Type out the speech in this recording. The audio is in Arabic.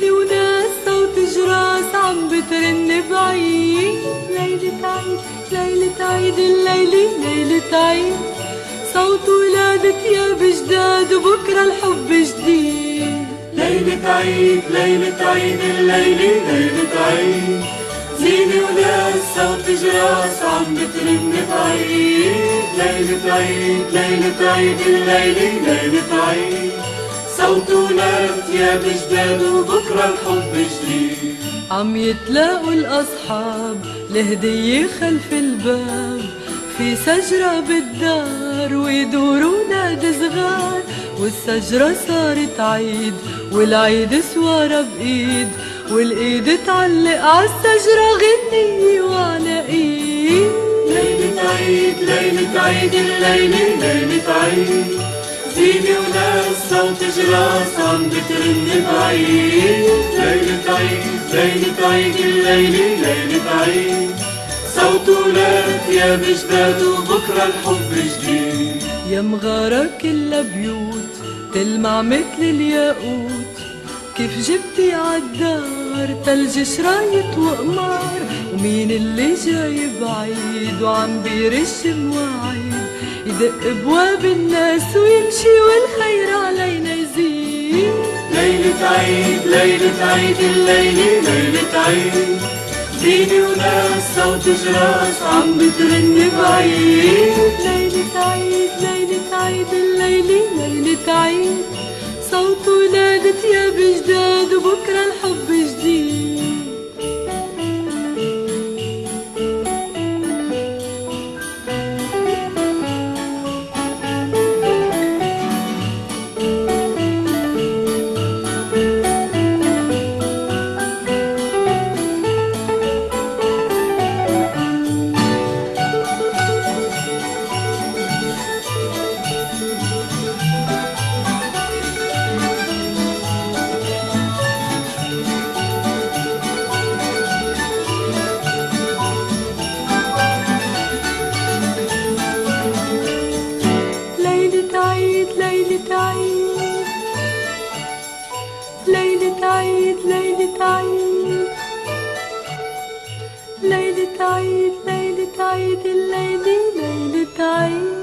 زينة وناس صوت جراس عم بترن بعيد. ليلة عيد ليلة عيد الليلة ليلة عيد، صوت ولادة ثياب جداد وبكرة الحب جديد. ليلة عيد ليلة عيد الليلة ليلة عيد، زينة وناس صوت جراس عم بترن بعيد. ليلة عيد ليلة عيد الليلة ليلة عيد، صوت ولاد ثياب جداد وبكرة الحب جديد. عم يتلاقوا الأصحاب لهدية خلف الباب، في شجرة بالدار ويدوروا ناد صغار، والشجرة صارت عيد والعيد سوارة بإيد، والإيد تعلق عالشجرة غنية وعلى إيد. ليلة عيد ليلة عيد الليلة ليلة عيد، زينة وناس صوت جراس عم بترن بعيد. ليلة عيد ليلة عيد الليلة ليلة عيد، صوت ولاد ثياب جداد وبكرة الحب جديد. يا مغارة كلها بيوت تلمع مثل الياقوت، كيف جبتي عالدار تلج شرايط وقمار، ومين اللي جاي بعيد وعم بيرش مواعيد، يدق بواب الناس ويمشي والخير علينا يزيد. ليلة عيد ليلة عيد الليلة ليلة عيد، زينة وناس صوت جراس عم بترن بعيد. ليلة عيد ليلة عيد الليلة ليلة عيد، صوت ولاد ثياب جداد وبكرة الحب جديد. ليلة عيد ليلة عيد ليلة عيد ليلة عيد ليلة عيد ليلة عيد الليلة ليلة عيد.